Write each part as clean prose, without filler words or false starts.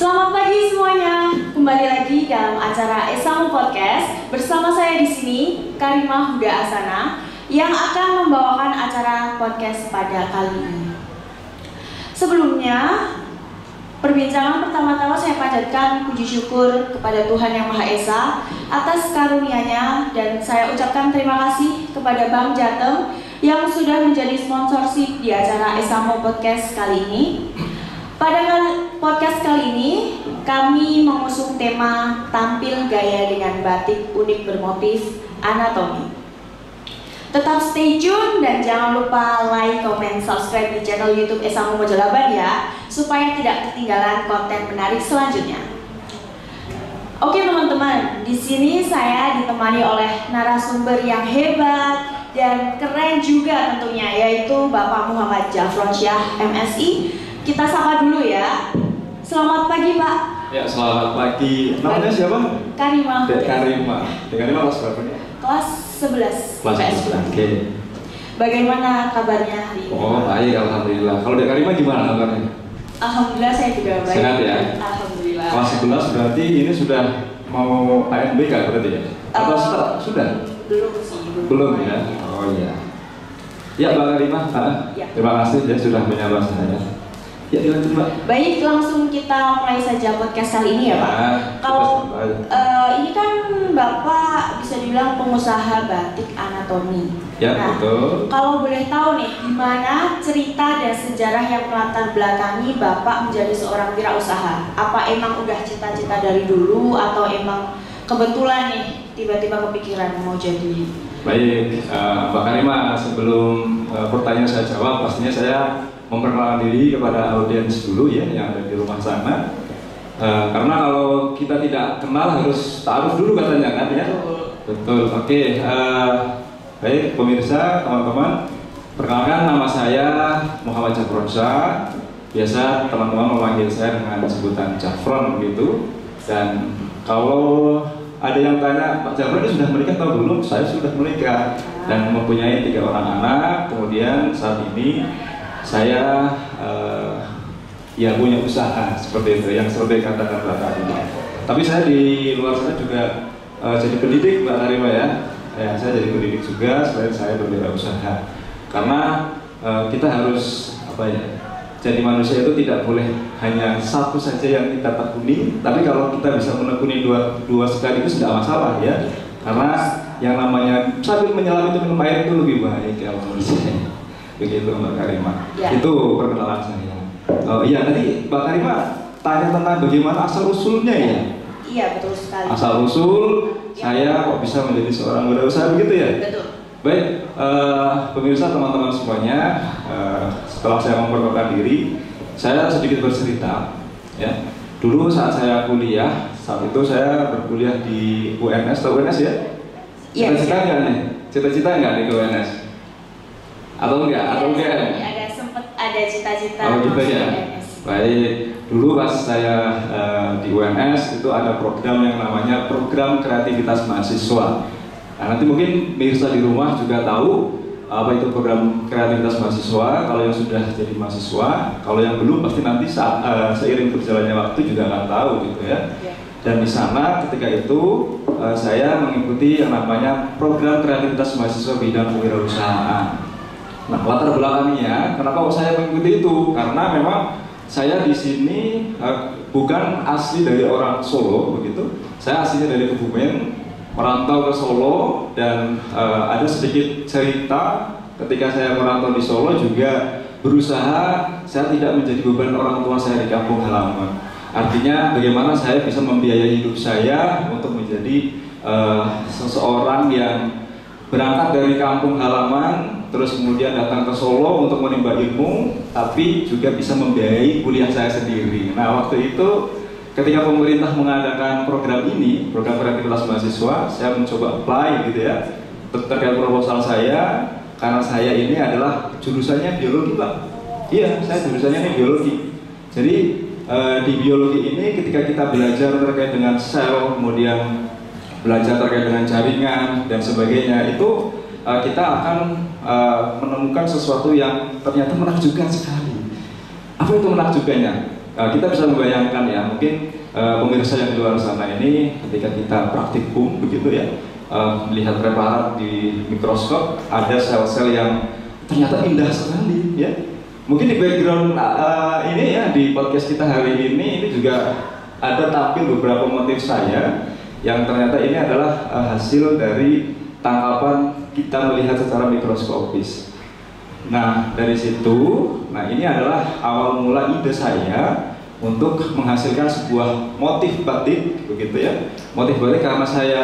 Selamat pagi semuanya. Kembali lagi dalam acara Esamu Podcast bersama saya di sini Karimah Huda Asana yang akan membawakan acara podcast pada kali ini. Sebelumnya, perbincangan pertama-tama saya panjatkan puji syukur kepada Tuhan Yang Maha Esa atas karunia-Nya dan saya ucapkan terima kasih kepada Bank Jateng yang sudah menjadi sponsorship di acara Esamu Podcast kali ini. Pada podcast kali ini, kami mengusung tema tampil gaya dengan batik unik bermotif anatomi. Tetap stay tune dan jangan lupa like, comment, subscribe di channel YouTube Esamu Mojolaban ya, supaya tidak ketinggalan konten menarik selanjutnya. Oke teman-teman, di sini saya ditemani oleh narasumber yang hebat dan keren juga tentunya, yaitu Bapak Muhammad Jafron Syah, MSI. Kita sapa dulu ya. Selamat pagi Pak. Ya, selamat pagi. Namanya siapa? Karimah. Karimah. Karimah kelas berapa nih? Kelas 11. Kelas 11. Oke. Bagaimana kabarnya hari ini? Oh, baik, alhamdulillah. Kalau Dek Karimah gimana kabarnya? Alhamdulillah saya juga baik. Sehat ya? Alhamdulillah. Kelas 11 berarti ini sudah mau ANBK berarti ya? Atau sudah? Belum sih. Belum ya? Oh iya. Ya, Mbak Karimah, Ya. terima kasih ya sudah menyapa saya. Ya, dilanjut Mbak. Baik, langsung kita mulai saja podcast kali ini ya Pak. Kalau ini kan Bapak bisa dibilang pengusaha batik anatomi. Ya, nah, betul. Kalau boleh tahu nih, gimana cerita dan sejarah yang melatar belakangi Bapak menjadi seorang wirausaha? Apa emang udah cita-cita dari dulu atau emang kebetulan nih tiba-tiba kepikiran mau jadi? Baik, Mbak Karimah, sebelum pertanyaan saya jawab, pastinya saya memperkenalkan diri kepada audiens dulu ya yang ada di rumah sana. Karena kalau kita tidak kenal harus taruh dulu katanya kan ya. Betul. Oke. Baik pemirsa, teman-teman, perkenalkan nama saya Muhammad Jafron Syah. Biasa teman-teman memanggil saya dengan sebutan Jafron begitu. Dan kalau ada yang tanya, Pak Jafron ini sudah menikah atau belum? Saya sudah menikah dan mempunyai 3 orang anak. Kemudian saat ini saya ya punya usaha seperti itu yang seperti katakan Mbak Karimah. Tapi saya di luar sana juga jadi pendidik Mbak Karimah ya. Saya jadi pendidik juga selain saya berwirausaha. Karena kita harus jadi manusia itu tidak boleh hanya satu saja yang kita tekuni. Tapi kalau kita bisa menekuni dua sekaligus tidak masalah ya. Karena yang namanya sambil menyelam itu minum air itu lebih baik ya manusia. Begitu Mbak Karimah. Ya. Itu perkenalan saya. Oh iya, tadi Mbak Karimah tanya tentang bagaimana asal usulnya ya? Iya, betul sekali. Asal usul saya kok bisa menjadi seorang wirausaha begitu ya? Betul. Baik, pemirsa teman-teman semuanya, setelah saya memperkenalkan diri, saya sedikit bercerita ya. Dulu saat saya kuliah, saat itu saya berkuliah di UNS, atau UNS ya? Iya. Cita-cita nggak nih? Cita-cita nggak di UNS? Atau enggak? Atau enggak? Ada cita-cita. Oh gitu ya. Baik, dulu pas saya di UNS itu ada program yang namanya program kreativitas mahasiswa. Nah, nanti mungkin pemirsa di rumah juga tahu apa itu program kreativitas mahasiswa. Kalau yang sudah jadi mahasiswa, kalau yang belum pasti nanti seiring berjalannya waktu juga akan tahu gitu ya. Dan di sana ketika itu saya mengikuti yang namanya program kreativitas mahasiswa bidang kewirausahaan. Nah, latar belakangnya kenapa saya mengikuti itu? Karena memang saya di sini bukan asli dari orang Solo begitu. Saya aslinya dari Kebumen, merantau ke Solo dan ada sedikit cerita ketika saya merantau di Solo juga berusaha saya tidak menjadi beban orang tua saya di kampung halaman. Artinya bagaimana saya bisa membiayai hidup saya untuk menjadi seseorang yang berangkat dari kampung halaman terus kemudian datang ke Solo untuk menimba ilmu, tapi juga bisa membiayai kuliah saya sendiri. Nah, waktu itu ketika pemerintah mengadakan program ini, program kreativitas mahasiswa, saya mencoba apply gitu ya terkait proposal saya, karena saya ini adalah jurusannya biologi Pak. Iya, saya jurusannya ini biologi. Jadi di biologi ini ketika kita belajar terkait dengan sel, kemudian belajar terkait dengan jaringan dan sebagainya, itu kita akan menemukan sesuatu yang ternyata menakjubkan sekali. Apa itu menakjubkannya? kita bisa membayangkan ya, mungkin pemirsa yang di luar sana ini ketika kita praktikum begitu ya, melihat preparat di mikroskop, ada sel-sel yang ternyata indah sekali ya. Mungkin di background ini ya, di podcast kita hari ini juga ada tampil beberapa motif saya yang ternyata ini adalah hasil dari tangkapan kita melihat secara mikroskopis. Nah dari situ, nah ini adalah awal mula ide saya untuk menghasilkan sebuah motif batik begitu ya. Motif batik karena saya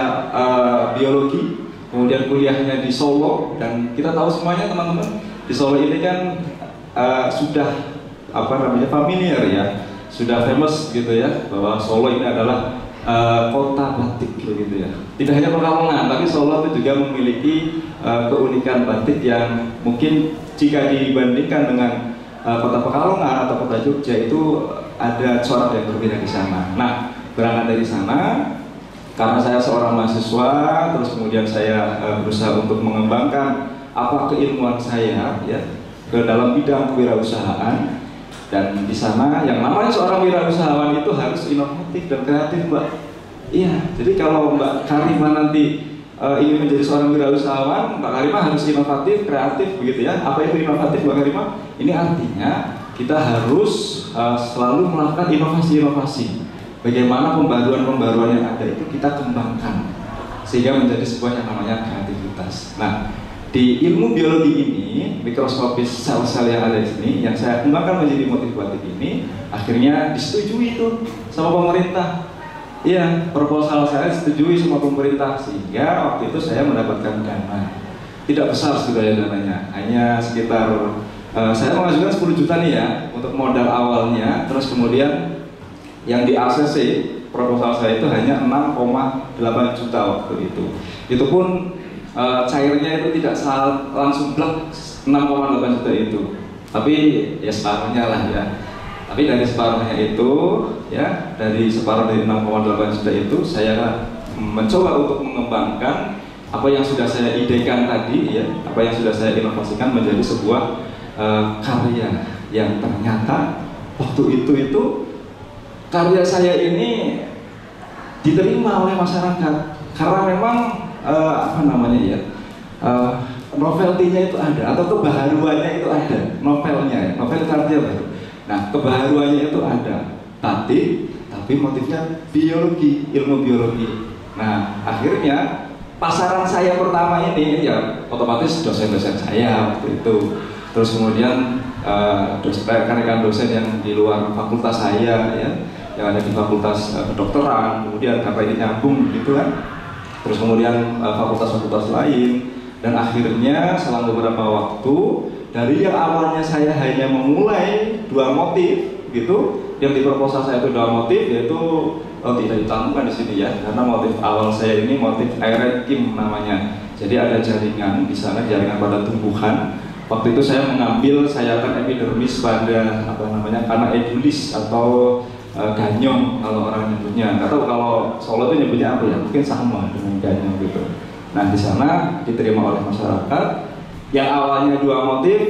biologi, kemudian kuliahnya di Solo, dan kita tahu semuanya teman-teman, di Solo ini kan sudah familiar ya, sudah famous gitu ya, bahwa Solo ini adalah kota batik begitu ya. Tidak hanya Pekalongan, tapi Solo itu juga memiliki keunikan batik yang mungkin jika dibandingkan dengan kota Pekalongan atau kota Jogja itu ada corak yang berbeda di sana. Nah, berangkat dari sana, karena saya seorang mahasiswa, terus kemudian saya berusaha untuk mengembangkan apa keilmuan saya ya ke dalam bidang kewirausahaan. Dan di sana yang namanya seorang wirausahawan itu harus inovatif dan kreatif, Mbak. Iya, jadi kalau Mbak Karima nanti ingin menjadi seorang wirausahawan, Mbak Karima harus inovatif, kreatif begitu ya. Apa itu inovatif, Mbak Karima? Ini artinya kita harus selalu melakukan inovasi-inovasi. Bagaimana pembaruan-pembaruan yang ada itu kita kembangkan sehingga menjadi sebuah yang namanya kreativitas. Nah, di ilmu biologi ini, mikroskopis sel-sel yang ada di sini, yang saya kembangkan menjadi motif batik ini, akhirnya disetujui itu sama pemerintah. Iya, proposal saya disetujui sama pemerintah, sehingga waktu itu saya mendapatkan dana. Tidak besar sebetulnya dananya, hanya sekitar saya mengajukan 10 juta nih ya untuk modal awalnya, terus kemudian yang di ACC proposal saya itu hanya 6,8 juta waktu itu. Itu pun cairnya itu tidak langsung blok 6,8 juta itu, tapi ya separuhnya lah ya. Tapi dari separuhnya itu ya, dari separuh dari 6,8 juta itu saya mencoba untuk mengembangkan apa yang sudah saya idekan tadi ya, apa yang sudah saya inovasikan menjadi sebuah karya yang ternyata waktu itu karya saya ini diterima oleh masyarakat karena memang novelty-nya itu ada, atau kebaharuannya itu ada. Novelnya, novel karya baru. Nah, kebaharuannya itu ada, batik, tapi motifnya biologi, ilmu biologi. Nah, akhirnya pasaran saya pertama ini ya otomatis dosen-dosen saya waktu itu. Terus kemudian rekan-rekan dosen yang di luar fakultas saya ya, yang ada di fakultas kedokteran, kemudian karena ini nyambung gitu kan. Terus kemudian fakultas-fakultas lain, dan akhirnya selang beberapa waktu dari yang awalnya saya hanya memulai 2 motif gitu, yang di proposal saya itu 2 motif, yaitu tidak ditampilkan di sini ya, karena motif awal saya ini motif aerekim namanya. Jadi ada jaringan di sana, jaringan pada tumbuhan. Waktu itu saya mengambil sayatan epidermis pada karena edulis atau ganyong kalau orang nyebutnya. Nggak tahu kalau Solo itu nyebutnya apa ya, mungkin sama dengan ganyong gitu. Nah di sana diterima oleh masyarakat. Yang awalnya 2 motif,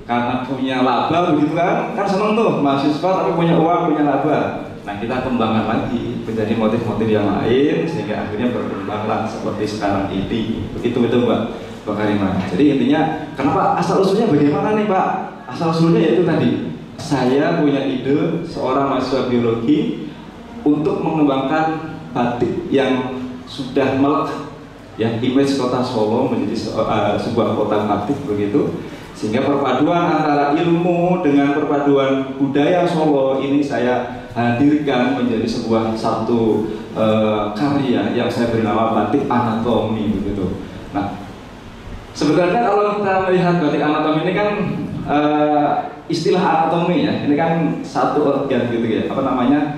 karena punya laba begitu kan seneng tuh mahasiswa tapi punya uang, punya laba. Nah kita kembangkan lagi menjadi motif-motif yang lain sehingga akhirnya berkembanglah seperti sekarang ini. Begitu Mbak Karima. Jadi intinya kenapa asal usulnya bagaimana nih Pak? Asal usulnya yaitu tadi, saya punya ide seorang mahasiswa biologi untuk mengembangkan batik yang sudah melekat ya, image kota Solo menjadi sebuah kota batik begitu, sehingga perpaduan antara ilmu dengan perpaduan budaya Solo ini saya hadirkan menjadi sebuah satu karya yang saya beri nama batik anatomi begitu. Nah, sebenarnya kalau kita melihat batik anatomi ini kan istilah anatomi ya, ini kan satu organ gitu ya,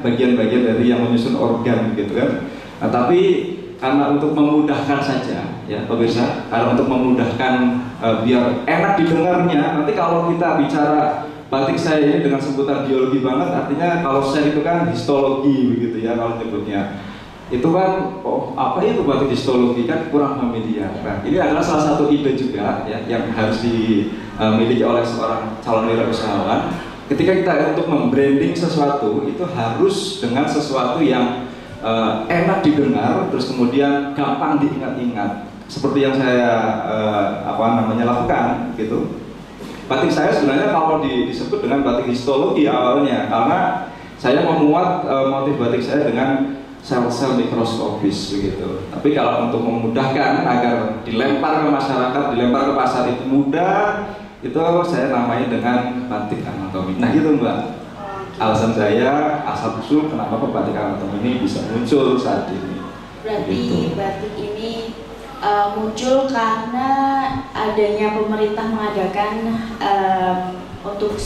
bagian-bagian dari yang menyusun organ gitu kan. Nah, tapi karena untuk memudahkan saja ya pemirsa, karena untuk memudahkan biar enak didengarnya, nanti kalau kita bicara batik saya ini dengan sebutan biologi banget, artinya kalau saya itu kan histologi begitu ya kalau nyebutnya. Itu kan, apa itu batik histologi kan kurang familiar. Nah, ini adalah salah satu ide juga ya yang harus dimiliki oleh seorang calon wirausahawan ketika kita untuk membranding sesuatu itu harus dengan sesuatu yang enak didengar, terus kemudian gampang diingat-ingat. Seperti yang saya lakukan gitu. Batik saya sebenarnya kalau disebut dengan batik histologi awalnya, karena saya memuat motif batik saya dengan sel-sel mikroskopis begitu. Tapi kalau untuk memudahkan agar dilempar ke masyarakat, dilempar ke pasar itu mudah, itu saya namai dengan batik anatomi. Nah gitu Mbak, alasan saya asal usul kenapa batik anatomi ini bisa muncul saat ini. Berarti gitu. batik ini muncul karena adanya pemerintah mengadakan untuk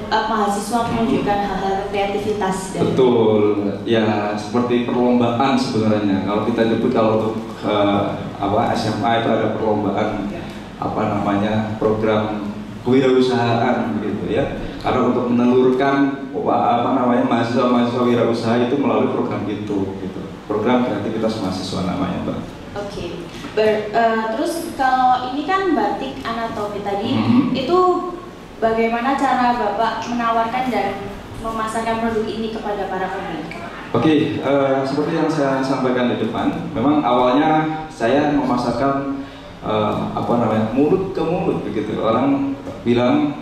mahasiswa menunjukkan hal-hal kreativitas. Betul, ya seperti perlombaan sebenarnya. Kalau kita nyebut kalau untuk SMA itu ada perlombaan program kewirausahaan begitu ya. Karena untuk menelurkan mahasiswa-mahasiswa wirausaha itu melalui program itu, gitu. Program kreativitas mahasiswa namanya, Mbak. Oke. Terus kalau ini kan batik anatomi tadi, itu bagaimana cara Bapak menawarkan dan memasarkan produk ini kepada para pembeli? Oke, seperti yang saya sampaikan di depan, memang awalnya saya memasarkan mulut ke mulut begitu. Orang bilang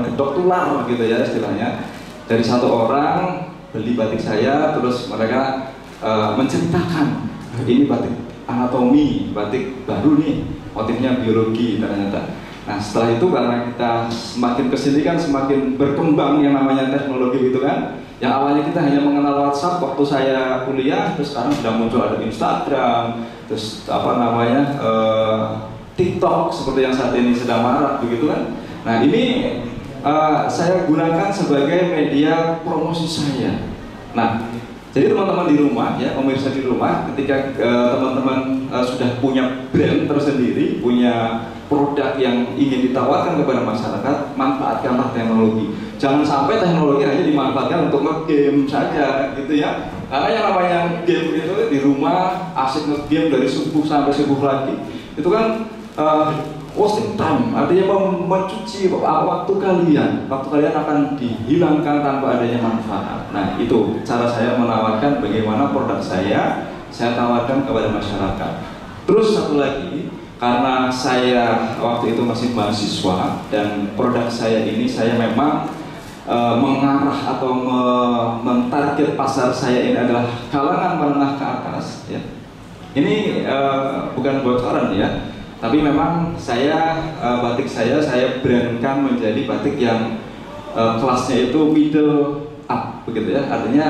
gedok tular gitu ya istilahnya. Dari satu orang beli batik saya, terus mereka menceritakan ini batik anatomi, batik baru nih, motifnya biologi ternyata. Nah setelah itu karena kita semakin kesini kan semakin berkembang yang namanya teknologi gitu kan. Yang awalnya kita hanya mengenal WhatsApp waktu saya kuliah, terus sekarang sudah muncul ada Instagram, terus TikTok seperti yang saat ini sedang marak begitu kan. Nah ini saya gunakan sebagai media promosi saya. Nah jadi teman-teman di rumah ya, pemirsa di rumah, ketika teman-teman sudah punya brand tersendiri, punya produk yang ingin ditawarkan kepada masyarakat, manfaatkanlah teknologi. Jangan sampai teknologi hanya dimanfaatkan untuk nge-game saja, gitu ya. Karena yang namanya game itu di rumah asik nge-game dari subuh sampai subuh lagi, itu kan wasting time, artinya mencuci waktu kalian akan dihilangkan tanpa adanya manfaat. Nah itu cara saya menawarkan bagaimana produk saya tawarkan kepada masyarakat. Terus satu lagi, karena saya waktu itu masih mahasiswa dan produk saya ini saya memang mengarah atau mentarget pasar saya ini adalah kalangan menengah ke atas ya. Ini bukan bocoran ya. Tapi memang batik saya brandkan menjadi batik yang kelasnya itu middle up begitu ya, artinya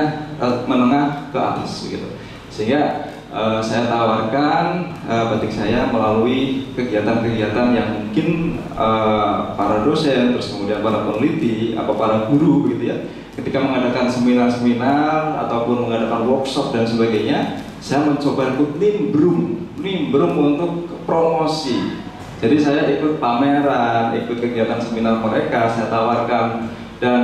menengah ke atas begitu. Sehingga saya tawarkan batik saya melalui kegiatan-kegiatan yang mungkin para dosen, terus kemudian para peneliti, atau para guru begitu ya. Ketika mengadakan seminar-seminar ataupun mengadakan workshop dan sebagainya, saya mencoba ikut nimbrung untuk promosi. Jadi saya ikut pameran, ikut kegiatan seminar mereka, saya tawarkan. Dan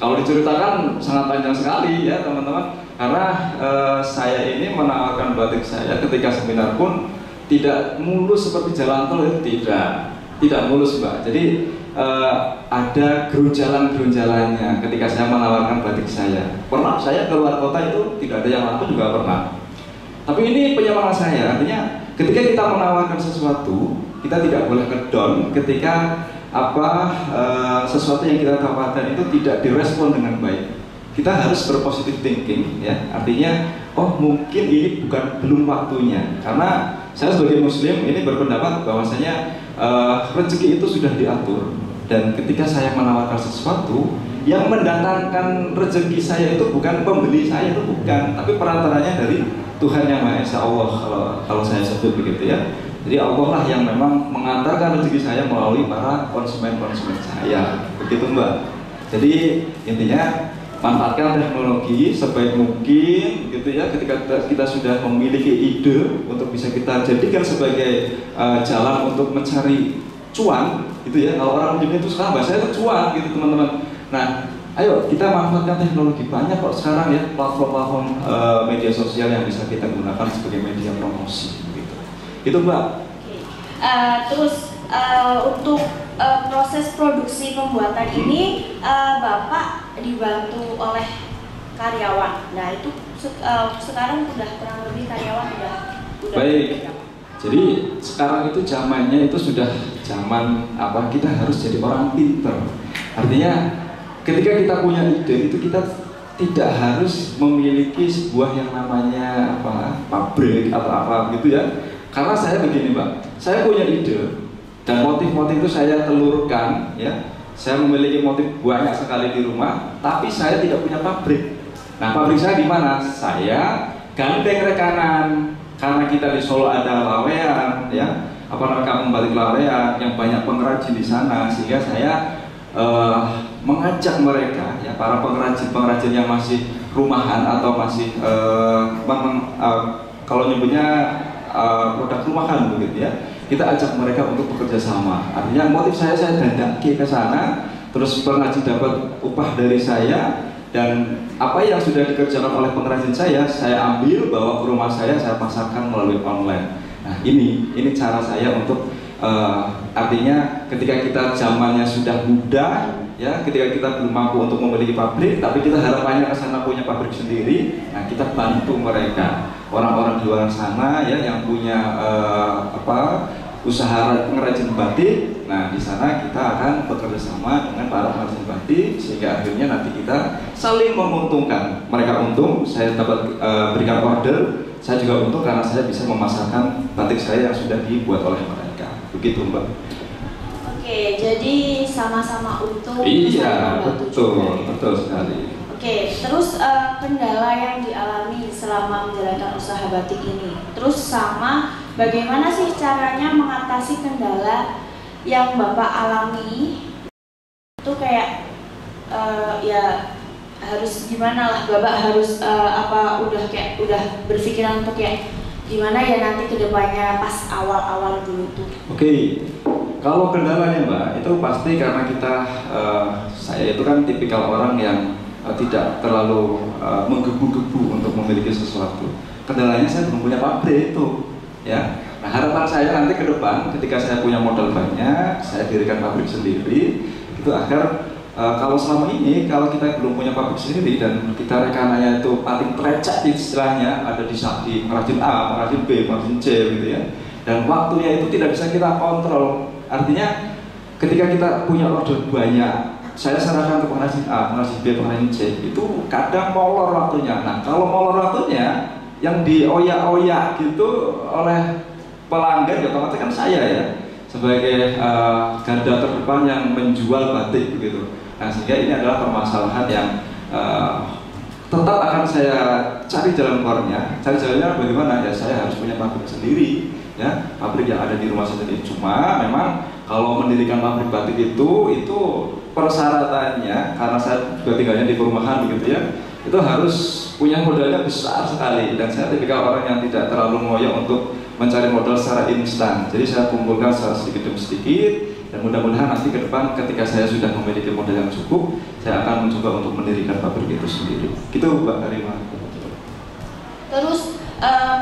kalau diceritakan sangat panjang sekali ya teman-teman, karena saya ini menawarkan batik saya ketika seminar pun tidak mulus seperti jalan tol, itu tidak mulus Mbak. Jadi ada gerunjalan-gerunjalannya ketika saya menawarkan batik saya. Pernah saya keluar kota itu tidak ada yang laku juga pernah. Tapi ini penyemangat saya, artinya ketika kita menawarkan sesuatu, kita tidak boleh ke-down ketika sesuatu yang kita tawarkan itu tidak direspon dengan baik. Kita harus berpositif thinking ya, artinya mungkin ini belum waktunya. Karena saya sebagai muslim ini berpendapat bahwasanya rezeki itu sudah diatur, dan ketika saya menawarkan sesuatu yang mendatangkan rezeki saya itu bukan pembeli saya, itu bukan, tapi perantaranya dari Tuhan Yang Maha Esa, Allah kalau saya sebut begitu ya. Jadi Allah lah yang memang mengantarkan rezeki saya melalui para konsumen-konsumen saya, begitu Mbak. Jadi intinya manfaatkan teknologi sebaik mungkin gitu ya. Ketika kita sudah memiliki ide untuk bisa kita jadikan sebagai jalan untuk mencari cuan gitu ya. Kalau orang menyebut itu sekarang bahasanya itu cuan gitu teman-teman. Nah ayo kita manfaatkan teknologi, banyak kok sekarang ya platform-platform media sosial yang bisa kita gunakan sebagai media promosi gitu. Itu Mbak. Terus untuk proses produksi pembuatan ini Bapak dibantu oleh karyawan. Nah itu sekarang udah kurang lebih karyawan udah baik. Jadi sekarang itu zamannya itu sudah zaman apa, kita harus jadi orang pinter. Artinya ketika kita punya ide itu kita tidak harus memiliki sebuah yang namanya apa, pabrik atau apa gitu ya. Karena saya begini Mbak, saya punya ide dan motif-motif itu saya telurkan ya. Saya memiliki motif banyak sekali di rumah, tapi saya tidak punya pabrik. Nah pabrik saya di mana? Saya gandeng rekanan. Karena kita di Solo ada lawean, ya, apa namanya, kampung batik lawean yang banyak pengrajin di sana, sehingga saya mengajak mereka, ya, para pengrajin yang masih rumahan atau masih kalau nyebutnya produk rumahan begitu ya, kita ajak mereka untuk bekerja sama. Artinya motif saya dandaki ke sana, terus pengrajin dapat upah dari saya. Dan apa yang sudah dikerjakan oleh pengrajin saya ambil bawa ke rumah saya pasarkan melalui online. Nah ini cara saya untuk artinya ketika kita zamannya sudah muda, ya, ketika kita belum mampu untuk memiliki pabrik, tapi kita harapannya ke sana punya pabrik sendiri. Nah kita bantu mereka, orang-orang di luar sana ya yang punya usaha pengrajin batik. Nah di sana kita akan bekerja sama dengan para pengrajin batik sehingga akhirnya nanti kita saling menguntungkan. Mereka untung, saya dapat berikan order, saya juga untung karena saya bisa memasarkan batik saya yang sudah dibuat oleh mereka. Begitu Mbak. Oke, jadi sama-sama untung. Iya, betul sekali. Oke, terus kendala yang dialami selama menjalankan usaha batik ini, terus sama bagaimana sih caranya mengatasi kendala yang Bapak alami? Itu kayak ya harus gimana lah, Bapak harus udah berpikiran untuk kayak gimana ya nanti kedepannya pas awal-awal dulu tuh. Oke, kalau kendalanya Mbak, itu pasti karena kita saya itu kan tipikal orang yang tidak terlalu menggebu-gebu untuk memiliki sesuatu. Kendalanya saya belum punya pabrik itu, ya. Nah harapan saya nanti ke depan, ketika saya punya modal banyak, saya dirikan pabrik sendiri, itu agar kalau selama ini kalau kita belum punya pabrik sendiri dan kita rekananya itu paling terecak istilahnya, ada di pengrajin A, pengrajin B, pengrajin C gitu ya. Dan waktunya itu tidak bisa kita kontrol. Artinya ketika kita punya order banyak, saya sarankan ke pengrajin A, pengrajin B, pengrajin C, itu kadang molor waktunya. Nah kalau molor waktunya yang dioyak-oyak gitu oleh pelanggan, ya otomatis kan saya ya sebagai garda terdepan yang menjual batik begitu. Nah sehingga ini adalah permasalahan yang tetap akan saya cari jalan keluarnya. Cari jalannya bagaimana? Ya saya harus punya pabrik sendiri, ya, pabrik yang ada di rumah sendiri. Cuma memang kalau mendirikan pabrik batik itu persyaratannya, karena saya juga tinggalnya di perumahan begitu ya, itu harus punya modalnya besar sekali. Dan saya tipikal orang yang tidak terlalu ngoyo untuk mencari modal secara instan. Jadi saya kumpulkan secara sedikit demi sedikit, dan mudah-mudahan nanti ke depan ketika saya sudah memiliki modal yang cukup, saya akan mencoba untuk mendirikan pabrik itu sendiri. Gitu Mbak Karima. Terus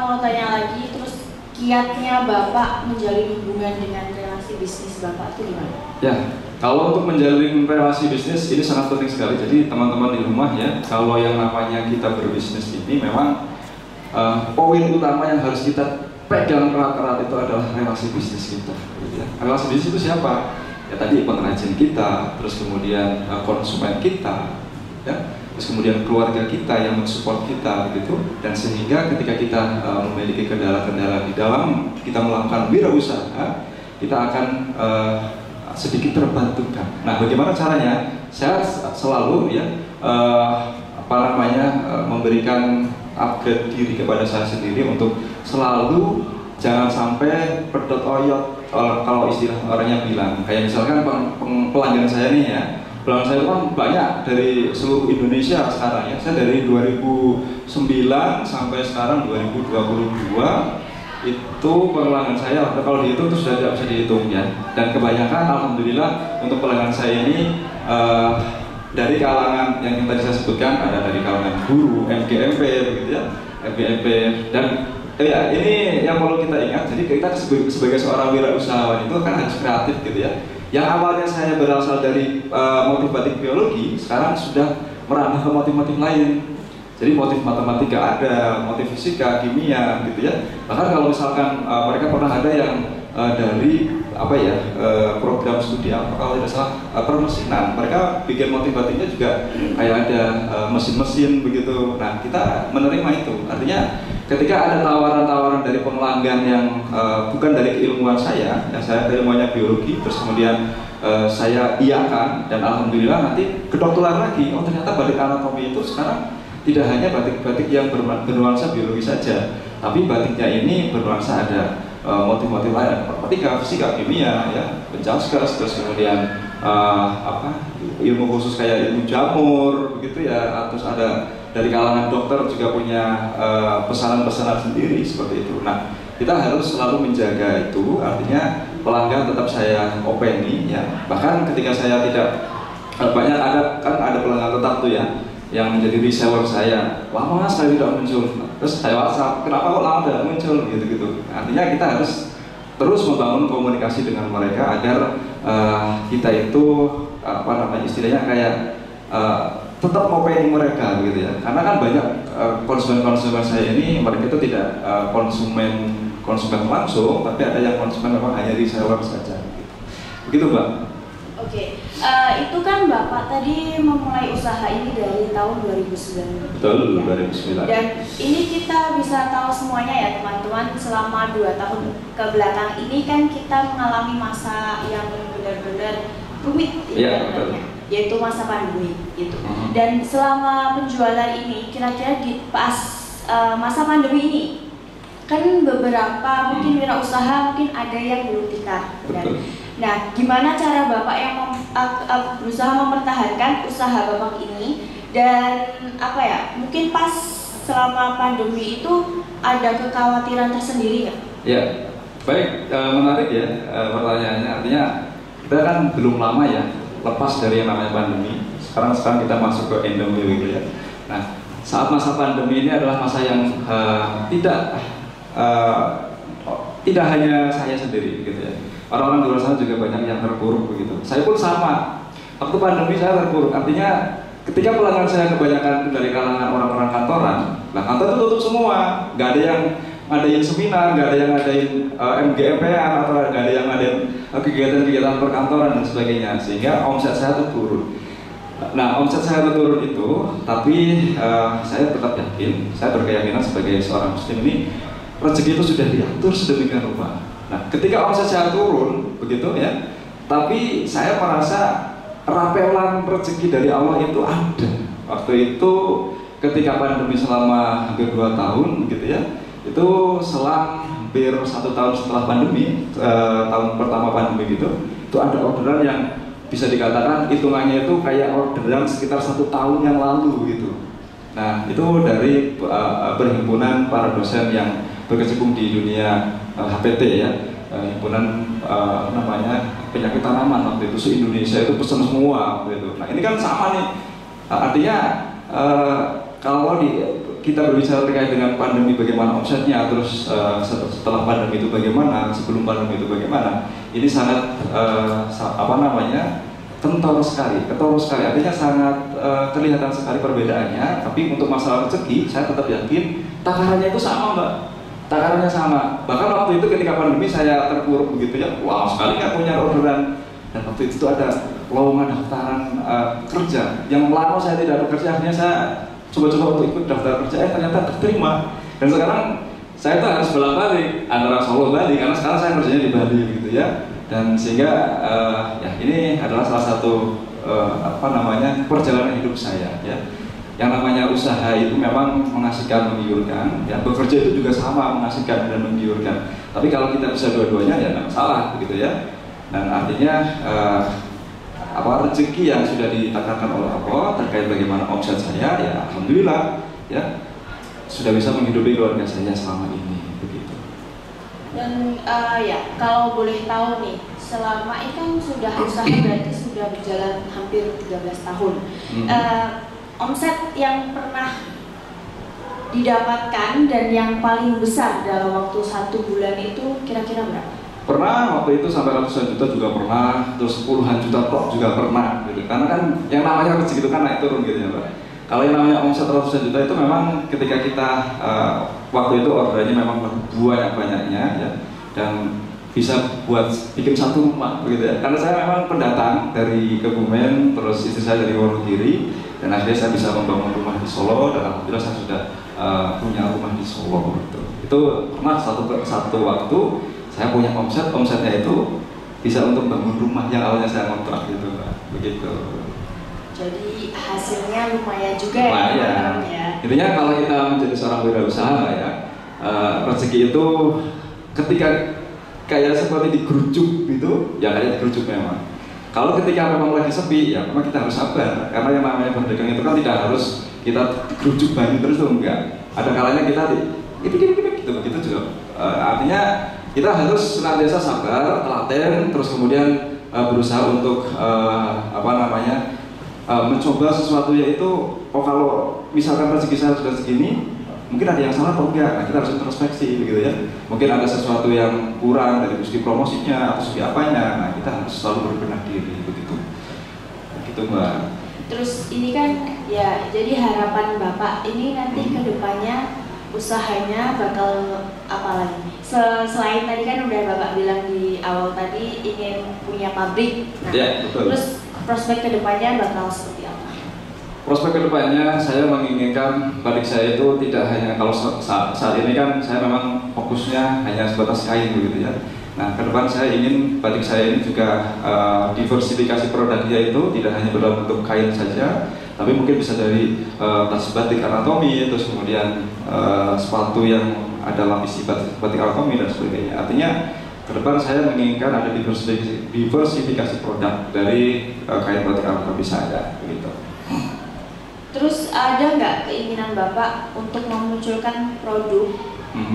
mau tanya lagi, terus kiatnya Bapak menjalin hubungan dengan relasi bisnis Bapak itu gimana? Ya, kalau untuk menjalin relasi bisnis ini sangat penting sekali. Jadi teman-teman di rumah ya, kalau yang namanya kita berbisnis ini memang poin utama yang harus kita pegang erat-erat itu adalah relasi bisnis kita. Gitu ya. Relasi bisnis itu siapa? Ya tadi pengrajin kita, terus kemudian konsumen kita, ya, terus kemudian keluarga kita yang mensupport kita, gitu. Dan sehingga ketika kita memiliki kendala-kendala di dalam kita melakukan wirausaha, kita akan sedikit terbantukan. Nah, bagaimana caranya? Saya selalu ya memberikan upgrade diri kepada saya sendiri untuk selalu jangan sampai pedot oyot, kalau istilah orangnya bilang. Kayak misalkan pelanggan saya nih ya, pelanggan saya itu kan banyak dari seluruh Indonesia sekarang ya. Saya dari 2009 sampai sekarang 2022 itu pelanggan saya, kalau dihitung itu sudah tidak bisa dihitung ya. Dan kebanyakan alhamdulillah untuk pelanggan saya ini dari kalangan yang tadi saya sebutkan, ada dari kalangan guru, MGMP begitu ya, MGMP. Dan ya ini yang perlu kita ingat. Jadi kita sebagai seorang wirausahawan itu kan harus kreatif gitu ya. Yang awalnya saya berasal dari motif batik biologi, sekarang sudah merambah ke motif-motif lain. Jadi motif matematika ada, motif fisika, kimia gitu ya. Bahkan kalau misalkan mereka pernah ada yang dari program studi kalau tidak salah permesinan, mereka bikin motif batiknya juga kayak ada mesin-mesin begitu. Nah, kita menerima itu. Artinya ketika ada tawaran-tawaran dari pelanggan yang bukan dari keilmuan saya, yang saya ilmuannya biologi, terus kemudian saya iakan, dan alhamdulillah nanti kedokteran lagi. Oh, ternyata batik anatomi itu sekarang tidak hanya batik-batik yang bernuansa biologi saja, tapi batiknya ini bernuansa ada motif-motif lain, matematika, fisika, kimia, ya, pencakskas, terus kemudian ilmu khusus kayak ilmu jamur, begitu ya. Terus ada dari kalangan dokter juga punya pesanan-pesanan sendiri seperti itu. Nah, kita harus selalu menjaga itu, artinya pelanggan tetap saya openi, ya. Bahkan ketika saya tidak banyak ada pelanggan tetap tuh ya, yang menjadi reseller saya, lama sekali tidak muncul. Terus saya WhatsApp, kenapa kok lama tidak muncul, gitu-gitu. Artinya kita harus terus membangun komunikasi dengan mereka agar kita itu istilahnya kayak tetap ngopeni mereka, gitu ya. Karena kan banyak konsumen-konsumen saya ini, mereka itu tidak konsumen langsung, tapi ada yang konsumen memang hanya reseller saja. Begitu, Mbak. Oke, itu kan Bapak tadi memulai usaha ini dari tahun 2009. Betul, ya. 2009. Dan ini kita bisa tahu semuanya ya teman-teman, selama 2 tahun ke belakang ini kan kita mengalami masa yang benar-benar rumit, ya, yaitu masa pandemi gitu. Dan selama penjualan ini, kira-kira di pas masa pandemi ini, kan beberapa mungkin wirausaha mungkin ada yang belum tikar. Nah, gimana cara Bapak yang berusaha mempertahankan usaha Bapak ini, dan mungkin pas selama pandemi itu ada kekhawatiran tersendiri nggak? Ya, baik, menarik ya pertanyaannya. Artinya kita kan belum lama ya lepas dari yang namanya pandemi. Sekarang kita masuk ke endemi gitu ya. Nah, saat masa pandemi ini adalah masa yang tidak hanya saya sendiri gitu ya. Orang-orang di luar sana juga banyak yang terpuruk begitu. Saya pun sama. Waktu pandemi saya terpuruk. Artinya ketika pelanggan saya kebanyakan dari kalangan orang-orang kantoran, nah kantor itu tutup semua. Nggak ada yang ngadain seminar, nggak ada yang ngadain MGMP-an, atau nggak ada yang ngadain kegiatan-kegiatan perkantoran dan sebagainya. Sehingga omset saya tuh turun. Nah, omset saya turun itu, tapi saya tetap yakin, saya berkeyakinan sebagai seorang muslim ini, rezeki itu sudah diatur sedemikian rupa. Nah, ketika omset saya turun, begitu ya, tapi saya merasa rapelan rezeki dari Allah itu ada. Waktu itu ketika pandemi selama hampir 2 tahun, gitu ya, itu selang hampir 1 tahun setelah pandemi, tahun pertama pandemi itu ada orderan yang bisa dikatakan hitungannya itu kayak orderan sekitar 1 tahun yang lalu gitu. Nah, itu dari perhimpunan para dosen yang berkecimpung di dunia HPT ya, himpunan penyakit tanaman waktu itu se-Indonesia itu pesan semua waktu itu. Nah, ini kan sama nih, artinya kalau kita berbicara terkait dengan pandemi bagaimana omsetnya, terus setelah pandemi itu bagaimana, sebelum pandemi itu bagaimana, ini sangat ketoro sekali, artinya sangat kelihatan sekali perbedaannya. Tapi untuk masalah rezeki, saya tetap yakin takarannya itu sama, Mbak. Takarannya sama. Bahkan waktu itu ketika pandemi saya terpuruk begitu ya, wow sekali nggak punya orderan. Dan waktu itu ada lowongan daftaran kerja yang lama saya tidak bekerja, akhirnya saya coba-coba untuk ikut daftar kerja, ternyata terterima. Dan sekarang saya tuh harus bolak-balik antara Solo Bali, karena sekarang saya kerjanya di Bali gitu ya. Dan sehingga ini adalah salah satu perjalanan hidup saya ya. Yang namanya usaha itu memang mengasihkan, menggiurkan ya. Bekerja itu juga sama mengasihkan dan menggiurkan. Tapi kalau kita bisa dua-duanya ya tidak salah begitu ya. Dan artinya rezeki yang sudah ditakdirkan oleh Allah terkait bagaimana omset saya, ya alhamdulillah ya sudah bisa menghidupi keluarga saya selama ini begitu. Dan kalau boleh tahu nih, selama ini kan sudah usaha berarti sudah berjalan hampir 13 tahun. Omset yang pernah didapatkan dan yang paling besar dalam waktu 1 bulan itu kira-kira berapa? Pernah waktu itu sampai ratusan juta juga pernah, terus puluhan juta tok juga pernah gitu. Karena kan yang namanya rezeki itu kan naik turun gitu ya Pak. Kalau yang namanya omset ratusan juta itu memang ketika kita waktu itu ordernya memang banyak-banyaknya ya, dan bisa buat bikin satu rumah begitu ya. Karena saya memang pendatang dari Kebumen, terus istri saya dari Wonogiri, dan akhirnya saya bisa membangun rumah di Solo, dan alhamdulillah saya sudah punya rumah di Solo gitu. Itu pernah satu waktu saya punya omsetnya itu bisa untuk bangun rumah yang awalnya saya kontrak gitu Pak, begitu. Jadi hasilnya lumayan juga ya. Intinya kalau kita menjadi seorang wirausaha ya, rezeki itu ketika kayak seperti digerucuk gitu, ya kayak digerucuk memang. Kalau ketika memang lagi sepi, ya memang kita harus sabar. Karena yang namanya berdagang itu kan tidak harus kita gerucuk banyu terus tuh, enggak. Ada kalanya kita gitu juga. Artinya kita harus senantiasa sabar, telaten, terus kemudian berusaha untuk mencoba sesuatu, yaitu kalau misalkan rezeki saya sudah segini, mungkin ada yang salah atau enggak. Nah, kita harus introspeksi begitu ya. Mungkin ada sesuatu yang kurang dari segi promosinya atau segi apanya. Nah, kita harus selalu berbenah diri begitu. Begitu Mbak. Terus ini kan ya, jadi harapan Bapak ini nanti kedepannya usahanya bakal apa lagi? Selain tadi kan udah Bapak bilang di awal tadi ingin punya pabrik. Nah, ya, betul. Terus prospek kedepannya bakal seperti apa? Prospek kedepannya saya menginginkan pabrik saya itu tidak hanya, kalau saat ini kan saya memang fokusnya hanya sebatas kain begitu ya. Nah, ke depan saya ingin pabrik saya ini juga diversifikasi produknya itu tidak hanya berdalam bentuk kain saja, tapi mungkin bisa dari tas batik anatomi, terus kemudian sepatu yang ada lapis batik anatomi dan sebagainya. Artinya ke depan saya menginginkan ada diversifikasi produk dari kain batik anatomi saya begitu. Terus ada nggak keinginan Bapak untuk memunculkan produk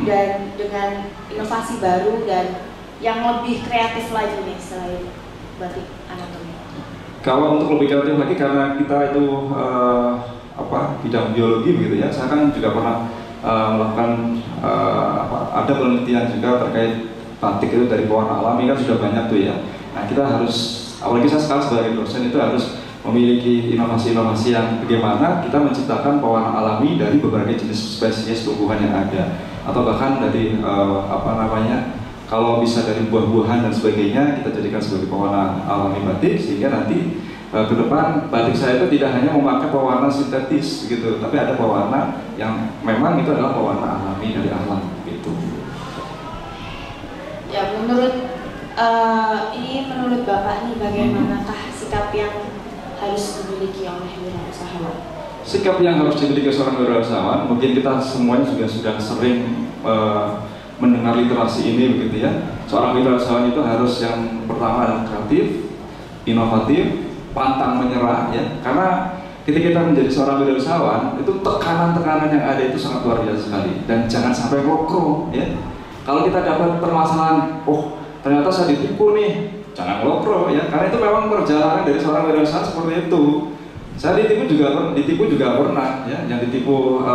dan dengan inovasi baru dan yang lebih kreatif lagi nih selain batik anatomi? Kalau untuk lebih kreatif lagi, karena kita itu bidang biologi begitu ya, saya kan juga pernah melakukan ada penelitian juga terkait batik itu dari pewarna alami, kan sudah banyak tuh ya. Nah, kita harus, apalagi saya sekarang sebagai dosen, itu harus memiliki inovasi-inovasi yang bagaimana kita menciptakan pewarna alami dari berbagai jenis spesies tumbuhan yang ada, atau bahkan dari kalau bisa dari buah-buahan dan sebagainya, kita jadikan sebagai pewarna alami batik, sehingga nanti ke depan batik saya itu tidak hanya memakai pewarna sintetis gitu, tapi ada pewarna yang memang itu adalah pewarna alami dari alam gitu. Ya, menurut Bapak nih, bagaimanakah sikap yang harus dimiliki oleh wirausahawan? Sikap yang harus dimiliki seorang wirausahawan, mungkin kita semuanya juga sudah sering mendengar literasi ini begitu ya. Seorang wirausahawan itu harus yang pertama adalah kreatif, inovatif, pantang menyerah ya. Karena ketika kita menjadi seorang wirausahawan, itu tekanan-tekanan yang ada itu sangat luar biasa sekali, dan jangan sampai lokro ya. Kalau kita dapat permasalahan, oh ternyata saya ditipu nih, jangan lokro ya, karena itu memang perjalanan dari seorang wirausaha seperti itu. Saya ditipu juga pernah ya, yang ditipu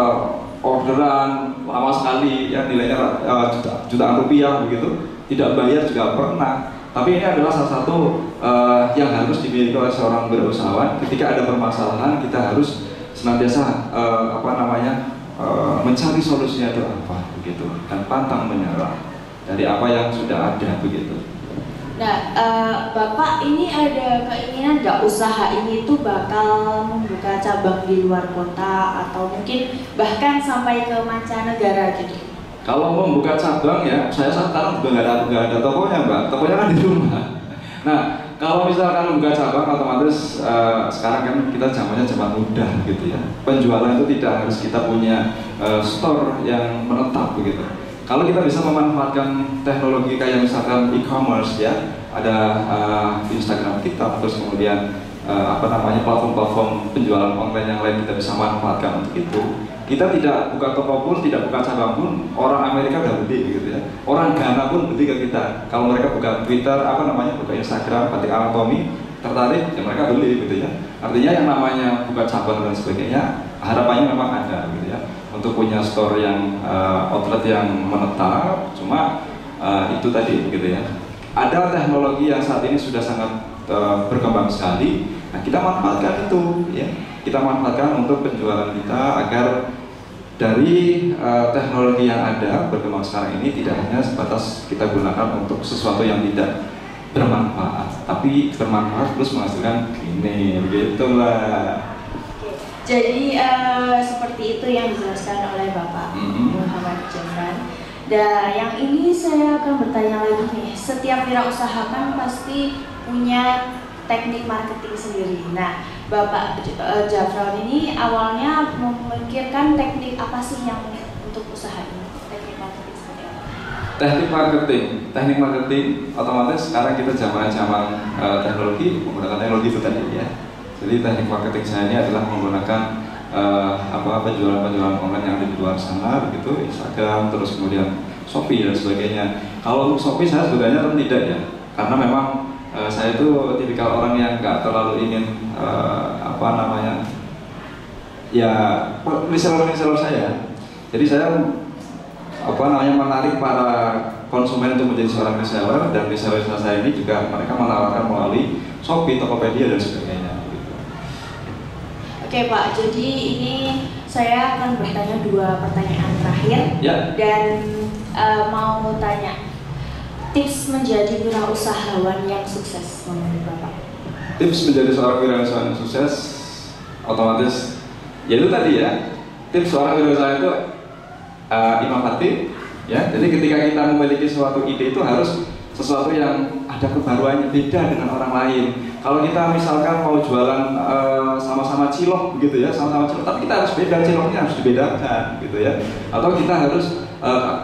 orderan lama sekali ya, nilainya jutaan rupiah begitu, tidak bayar juga pernah. Tapi ini adalah salah satu yang harus dimiliki oleh seorang wirausahawan. Ketika ada permasalahan, kita harus senantiasa mencari solusinya itu apa begitu, dan pantang menyerah dari apa yang sudah ada begitu. Nah, Bapak ini ada keinginan nggak usaha ini tuh bakal membuka cabang di luar kota atau mungkin bahkan sampai ke mancanegara gitu? Kalau membuka cabang ya, saya sekarang juga nggak ada tokonya Mbak, tokonya kan di rumah. Nah, kalau misalkan membuka cabang, otomatis sekarang kan kita zamannya zaman mudah gitu ya. Penjualan itu tidak harus kita punya store yang menetap begitu. Kalau kita bisa memanfaatkan teknologi kayak misalkan e-commerce ya, ada Instagram kita, terus kemudian platform-platform penjualan online yang lain kita bisa manfaatkan untuk itu. Kita tidak buka toko pun, tidak buka cabang pun, orang Amerika udah beli gitu ya. Orang Ghana pun beli ke kita. Kalau mereka buka Twitter, buka Instagram, batik anatomi, tertarik, ya mereka beli gitu ya. Artinya yang namanya buka cabang dan sebagainya, harapannya memang ada gitu ya, untuk punya store yang outlet yang menetap. Cuma itu tadi gitu ya, ada teknologi yang saat ini sudah sangat berkembang sekali. Nah, kita manfaatkan itu, ya. Kita manfaatkan untuk penjualan kita agar dari teknologi yang ada berkembang sekarang ini tidak hanya sebatas kita gunakan untuk sesuatu yang tidak bermanfaat, tapi bermanfaat terus menghasilkan ini, begitulah. Jadi seperti itu yang dijelaskan oleh Bapak Muhammad Jafran. Dan yang ini saya akan bertanya lagi nih, setiap wirausaha kan pasti punya teknik marketing sendiri. Nah, Bapak Jafran ini awalnya memikirkan teknik apa sih yang untuk usaha ini? Teknik marketing seperti apa? Teknik marketing otomatis sekarang kita zaman teknologi, menggunakan teknologi itu tadi ya. Jadi teknik marketing saya ini adalah menggunakan penjualan online yang ada di luar sana, begitu, Instagram, terus kemudian Shopee dan sebagainya. Kalau untuk Shopee saya sebenarnya tidak ya, karena memang saya itu tipikal orang yang nggak terlalu ingin reseller saya. Jadi saya menarik para konsumen untuk menjadi seorang reseller, dan reseller saya ini juga mereka menawarkan melalui Shopee, Tokopedia dan sebagainya. Oke Pak, jadi ini saya akan bertanya 2 pertanyaan terakhir ya. Dan mau tanya tips menjadi wirausahawan yang sukses menurut Bapak. Tips menjadi seorang wirausahawan yang sukses otomatis ya itu tadi ya, tips seorang wirausahawan itu inovatif ya. Jadi ketika kita memiliki suatu ide itu harus sesuatu yang ada kebaruannya, beda dengan orang lain. Kalau kita misalkan mau jualan sama-sama cilok gitu ya, sama-sama cilok, tapi kita harus beda, ciloknya harus dibedakan gitu ya. Atau kita harus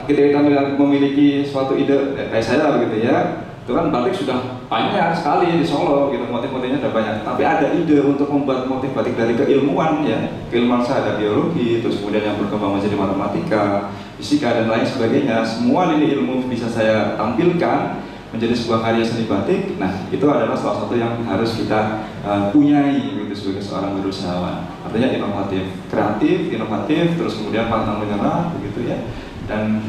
ketika kita memiliki suatu ide kayak saya gitu ya, itu kan batik sudah banyak sekali di Solo gitu, motif-motifnya ada banyak. Tapi ada ide untuk membuat motif batik dari keilmuan ya, keilmuan saya ada biologi, terus kemudian yang berkembang menjadi matematika, fisika dan lain sebagainya. Semua lini ilmu bisa saya tampilkan menjadi sebuah karya seni batik. Nah, itu adalah salah satu yang harus kita punyai gitu sebagai seorang wirausahawan. Artinya inovatif, kreatif, inovatif, terus kemudian pantang menyerah begitu ya. Dan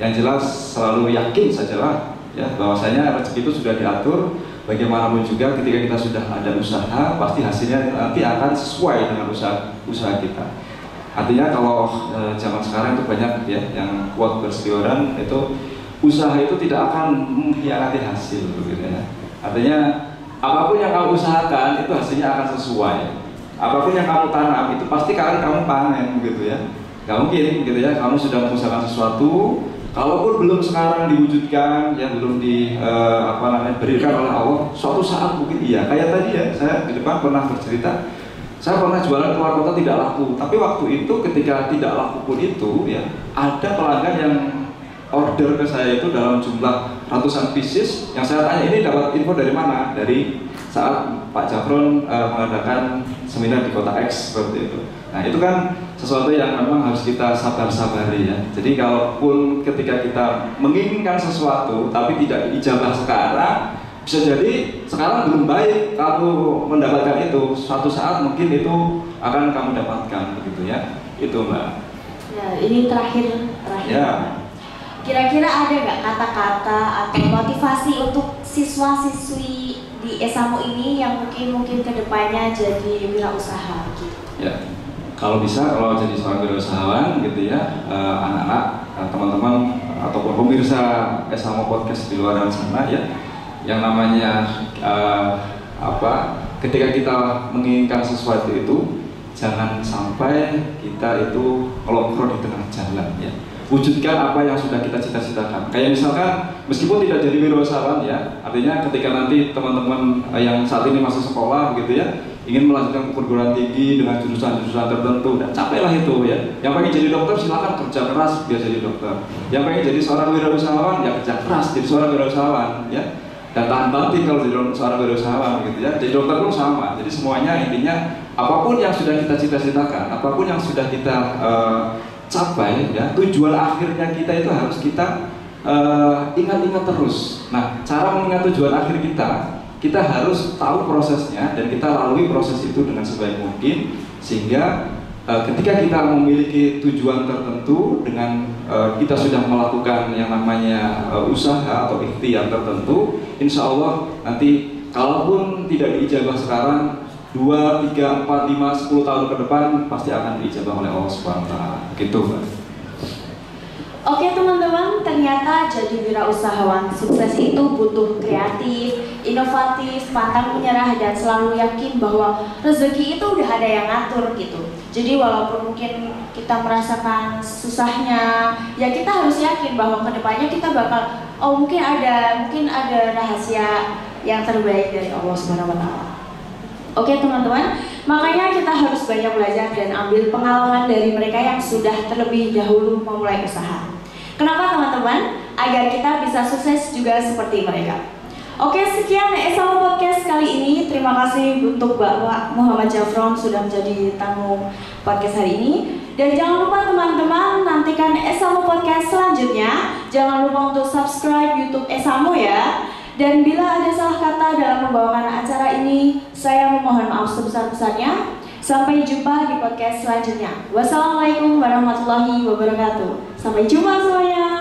yang jelas selalu yakin sajalah ya bahwasanya rezeki itu sudah diatur. Bagaimanapun juga ketika kita sudah ada usaha, pasti hasilnya nanti akan sesuai dengan usaha kita. Artinya kalau zaman sekarang itu banyak ya yang kuat berseliweran itu, usaha itu tidak akan mengkhianati hasil begitu ya. Artinya apapun yang kamu usahakan itu hasilnya akan sesuai. Apapun yang kamu tanam itu pasti akan kamu panen gitu ya. Gak mungkin gitu ya, kamu sudah mengusahakan sesuatu, kalaupun belum sekarang diwujudkan, yang belum diberikan oleh Allah, suatu saat mungkin iya. Kayak tadi ya, saya di depan pernah bercerita, saya pernah jualan keluar kota tidak laku, tapi waktu itu ketika tidak laku pun itu ya, ada pelanggan yang order ke saya itu dalam jumlah ratusan pieces. Yang saya tanya, ini dapat info dari mana? Dari saat Pak Jafron mengadakan seminar di kota X seperti itu. Nah, itu kan sesuatu yang memang harus kita sabar-sabari ya. Jadi kalaupun ketika kita menginginkan sesuatu tapi tidak diijabah sekarang, bisa jadi sekarang belum baik kamu mendapatkan itu, suatu saat mungkin itu akan kamu dapatkan begitu ya. Itu Mbak. Ya, ini terakhir. Ya. Kira-kira ada nggak kata-kata atau motivasi untuk siswa-siswi di Esamu ini yang mungkin kedepannya jadi wirausaha gitu? Ya, kalau jadi seorang wirausahawan gitu ya, anak-anak, teman-teman ataupun pemirsa Esamu Podcast di luar sana ya, yang namanya ketika kita menginginkan sesuatu itu, jangan sampai kita itu ngelokro di tengah jalan ya. Wujudkan apa yang sudah kita cita-citakan. Kayak misalkan meskipun tidak jadi wirausahawan ya, artinya ketika nanti teman-teman yang saat ini masih sekolah begitu ya, ingin melanjutkan perguruan tinggi dengan jurusan-jurusan tertentu, dan capeklah itu ya. Yang pengen jadi dokter silakan kerja keras biar jadi dokter. Yang pengen jadi seorang wirausahawan ya kerja keras jadi seorang wirausahawan ya. Dan tahan batin kalau jadi seorang wirausahawan gitu ya. Jadi dokter pun sama. Jadi semuanya intinya apapun yang sudah kita cita-citakan, apapun yang sudah kita capai ya, tujuan akhirnya kita itu harus kita ingat-ingat terus. Nah, cara mengingat tujuan akhir kita harus tahu prosesnya dan kita lalui proses itu dengan sebaik mungkin, sehingga ketika kita memiliki tujuan tertentu dengan kita sudah melakukan yang namanya usaha atau ikhtiar tertentu, insya Allah nanti kalaupun tidak diijabah sekarang, 2, 3, 4, 5, 10 tahun ke depan pasti akan diijabah oleh Allah Subhanahu wa Ta'ala. Gitu, Mbak. Oke teman-teman, ternyata jadi wirausahawan sukses itu butuh kreatif, inovatif, pantang menyerah, dan selalu yakin bahwa rezeki itu udah ada yang ngatur gitu. Jadi walaupun mungkin kita merasakan susahnya, ya kita harus yakin bahwa kedepannya kita bakal, mungkin ada rahasia yang terbaik dari Allah Subhanahu wa Ta'ala. Oke teman-teman, makanya kita harus banyak belajar dan ambil pengalaman dari mereka yang sudah terlebih dahulu memulai usaha. Kenapa teman-teman? Agar kita bisa sukses juga seperti mereka. Oke, sekian Esamo Podcast kali ini. Terima kasih untuk Bapak Muhammad Jafron sudah menjadi tamu podcast hari ini. Dan jangan lupa teman-teman, nantikan Esamo Podcast selanjutnya. Jangan lupa untuk subscribe YouTube Esamo ya. Dan bila ada salah kata dalam membawakan acara ini, saya memohon maaf sebesar-besarnya. Sampai jumpa di podcast selanjutnya. Wassalamualaikum warahmatullahi wabarakatuh. Sampai jumpa semuanya.